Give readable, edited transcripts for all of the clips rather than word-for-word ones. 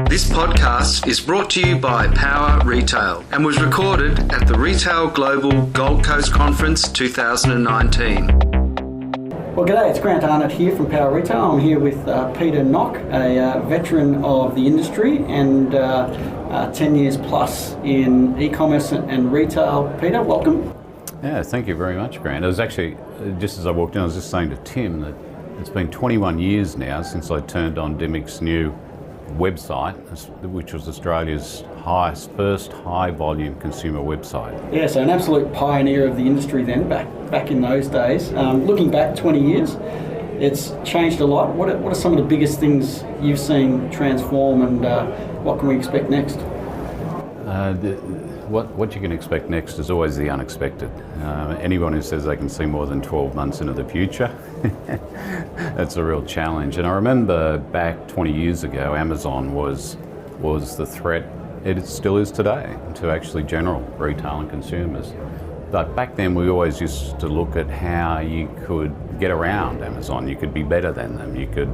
This podcast is brought to you by Power Retail and was recorded at the Retail Global Gold Coast Conference 2019. Well, g'day, it's Grant Arnott here from Power Retail. I'm here with Peter Nock, a veteran of the industry and 10 years plus in e-commerce and retail. Peter, welcome. Yeah, thank you very much, Grant. It was actually, just as I walked in, I was just saying to Tim that it's been 21 years now since I turned on Dimic's new website, which was Australia's first high-volume consumer website. Yeah, so an absolute pioneer of the industry then, back in those days. Looking back 20 years, it's changed a lot. What are some of the biggest things you've seen transform, and what can we expect next? What you can expect next is always the unexpected. Anyone who says they can see more than 12 months into the future, that's a real challenge. And I remember back 20 years ago, Amazon was the threat, it still is today, to actually general retail and consumers. But back then we always used to look at how you could get around Amazon. You could be better than them, you could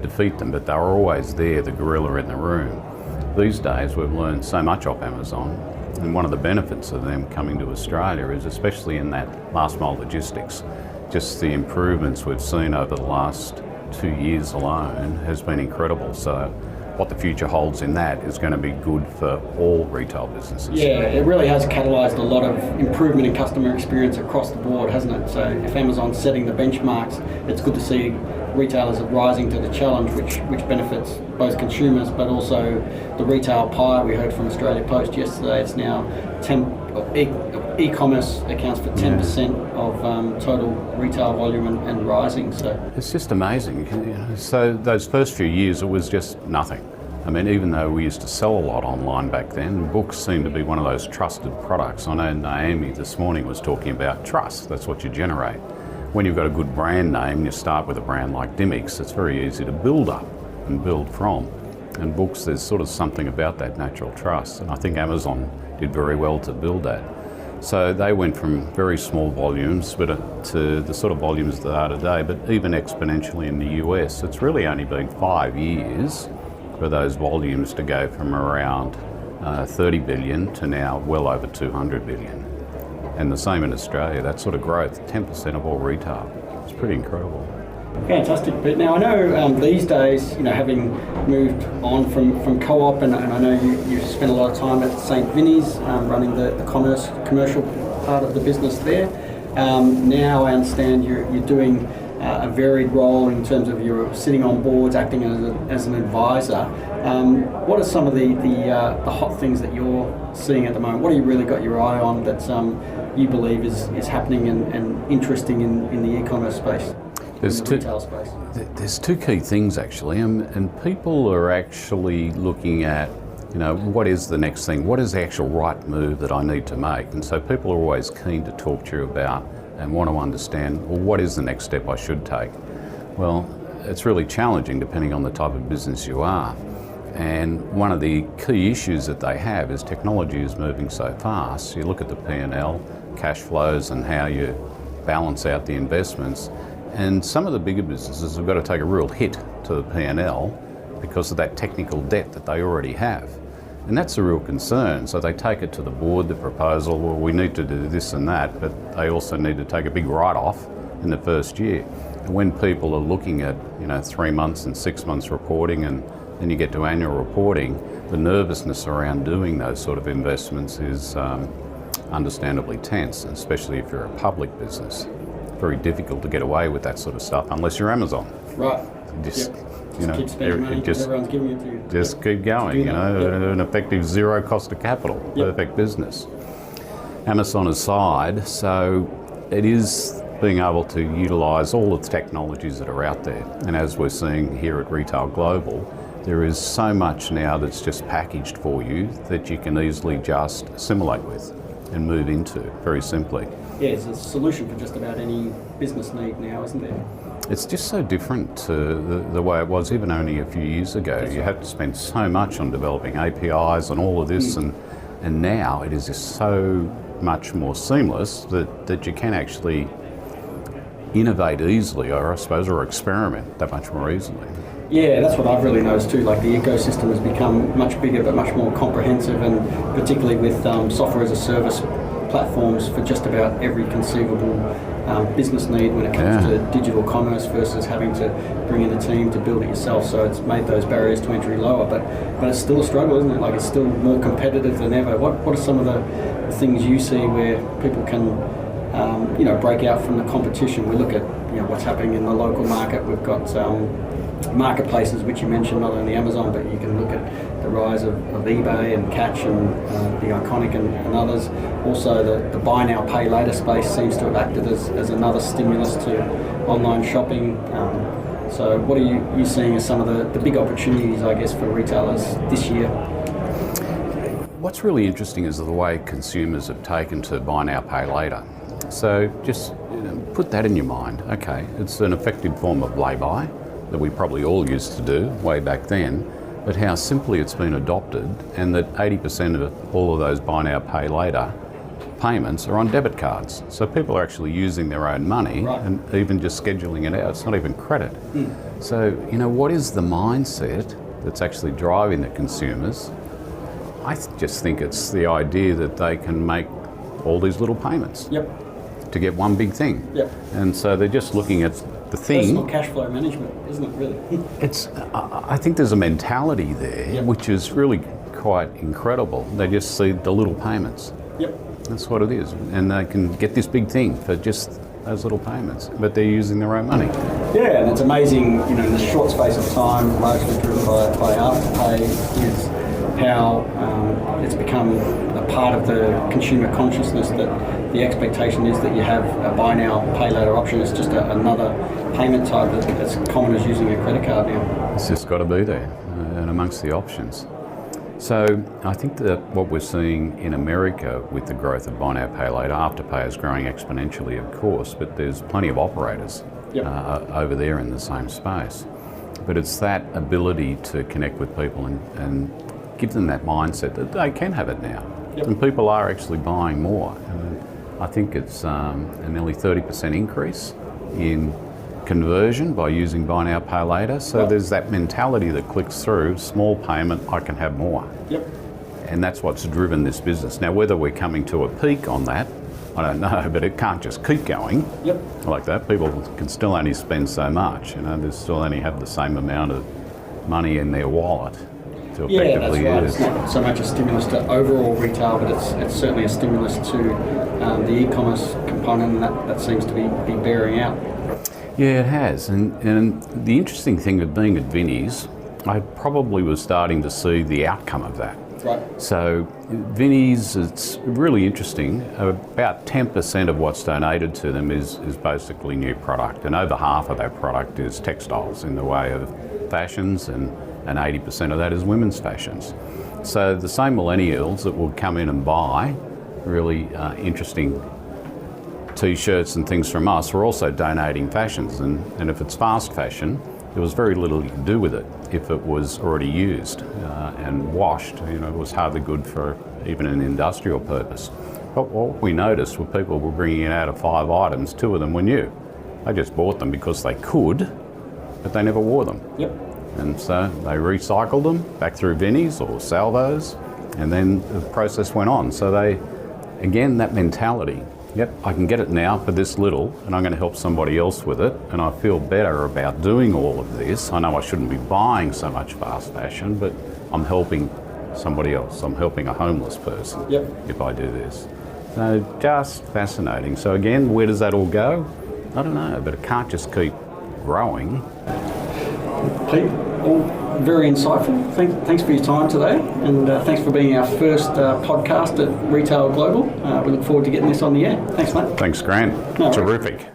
defeat them, but they were always there, the gorilla in the room. These days we've learned so much off Amazon, and one of the benefits of them coming to Australia is, especially in that last mile logistics, just the improvements we've seen over the last 2 years alone has been incredible. So what the future holds in that is going to be good for all retail businesses. Yeah, it really has catalysed a lot of improvement in customer experience across the board, hasn't it? So if Amazon's setting the benchmarks, it's good to see retailers are rising to the challenge, which benefits both consumers but also the retail pie. We heard from Australia Post yesterday, it's now e-commerce accounts for 10% of total retail volume and rising. So it's just amazing. So those first few years it was just nothing. I mean, even though we used to sell a lot online back then, books seemed to be one of those trusted products. I know Naomi this morning was talking about trust. That's what you generate. When you've got a good brand name, you start with a brand like Dimic's, it's very easy to build up and build from. And books, there's sort of something about that natural trust, and I think Amazon did very well to build that. So they went from very small volumes to the sort of volumes they are today, but even exponentially in the US. It's really only been 5 years for those volumes to go from around 30 billion to now well over 200 billion. And the same in Australia, that sort of growth, 10% of all retail. It's pretty incredible. Fantastic, Pete. Now I know these days, having moved on from co-op, and I know you spent a lot of time at St. Vinny's running the commercial part of the business there. Now I understand you're doing a varied role in terms of you're sitting on boards, acting as an advisor. What are some of the hot things that you're seeing at the moment? What have you really got your eye on that you believe is happening and interesting in the e-commerce space? There's two key things actually, and people are actually looking at, what is the next thing? What is the actual right move that I need to make? And so people are always keen to talk to you about and want to understand, well, what is the next step I should take? Well, it's really challenging depending on the type of business you are. And one of the key issues that they have is technology is moving so fast. You look at the P&L, cash flows, and how you balance out the investments. And some of the bigger businesses have got to take a real hit to the P&L because of that technical debt that they already have. And that's a real concern. So they take it to the board, the proposal, well, we need to do this and that, but they also need to take a big write-off in the first year. And when people are looking at 3 months and 6 months reporting, and then you get to annual reporting, the nervousness around doing those sort of investments is understandably tense, especially if you're a public business. Very difficult to get away with that sort of stuff unless you're Amazon. Right. Just keep spending money because everyone's giving it to you. Just keep going, an effective zero cost of capital, perfect business. Amazon aside, so it is being able to utilise all of the technologies that are out there. And as we're seeing here at Retail Global, there is so much now that's just packaged for you that you can easily just assimilate with and move into very simply. Yeah, it's a solution for just about any business need now, isn't there? It's just so different to the way it was even only a few years ago. You had to spend so much on developing APIs and all of this, and now it is just so much more seamless that you can actually innovate easily, or I suppose, or experiment that much more easily. Yeah, that's what I've really noticed too. Like the ecosystem has become much bigger, but much more comprehensive, and particularly with software as a service platforms for just about every conceivable business need when it comes to digital commerce versus having to bring in a team to build it yourself. So it's made those barriers to entry lower, but it's still a struggle, isn't it? Like it's still more competitive than ever. What are some of the things you see where people can break out from the competition? We look at what's happening in the local market. We've got marketplaces, which you mentioned, not only Amazon, but you can look at the rise of eBay and Catch and the Iconic and others. Also, the buy now, pay later space seems to have acted as another stimulus to online shopping. So what are you seeing as some of the big opportunities, I guess, for retailers this year? What's really interesting is the way consumers have taken to buy now, pay later. So just put that in your mind. Okay, it's an effective form of lay-by that we probably all used to do way back then, but how simply it's been adopted, and that 80% of all of those buy now, pay later payments are on debit cards. So people are actually using their own money and even just scheduling it out. It's not even credit. So, what is the mindset that's actually driving the consumers? I just think it's the idea that they can make all these little payments to get one big thing. And so they're just looking at the thing. Personal cash flow management, isn't it, really? I think there's a mentality there which is really quite incredible. They just see the little payments. That's what it is. And they can get this big thing for just those little payments, but they're using their own money. Yeah, and it's amazing, in the short space of time, largely driven by Afterpay, is how it's become a part of the consumer consciousness that the expectation is that you have a buy now, pay later option. It's just another payment type that's common as using a credit card now. It's just got to be there and amongst the options. So I think that what we're seeing in America with the growth of buy now, pay later, Afterpay is growing exponentially, of course, but there's plenty of operators over there in the same space. But it's that ability to connect with people and give them that mindset that they can have it now. And people are actually buying more. And I think it's a nearly 30% increase in conversion by using buy now, pay later. So there's that mentality that clicks through, small payment, I can have more. And that's what's driven this business. Now, whether we're coming to a peak on that, I don't know, but it can't just keep going like that. People can still only spend so much, they still only have the same amount of money in their wallet to effectively use. It's not so much a stimulus to overall retail, but it's certainly a stimulus to the e-commerce component, and that seems to be bearing out. Yeah, it has. And the interesting thing of being at Vinnie's, I probably was starting to see the outcome of that. So Vinnie's, it's really interesting. About 10% of what's donated to them is basically new product, and over half of that product is textiles in the way of fashions, and 80% of that is women's fashions. So the same millennials that will come in and buy really interesting T-shirts and things from us are also donating fashions, and if it's fast fashion, there was very little you could do with it if it was already used and washed. It was hardly good for even an industrial purpose. But what we noticed were people were bringing it out of 5 items, 2 of them were new. They just bought them because they could, but they never wore them. And so they recycled them back through Vinnie's or Salvos, and then the process went on. So again, that mentality. I can get it now for this little, and I'm going to help somebody else with it, and I feel better about doing all of this. I know I shouldn't be buying so much fast fashion, but I'm helping somebody else. I'm helping a homeless person if I do this. So just fascinating. So again, where does that all go? I don't know, but it can't just keep growing. Pete, all very insightful. Thanks for your time today, and thanks for being our first podcast at Retail Global. We look forward to getting this on the air. Thanks, mate. Thanks, Grant. No, terrific.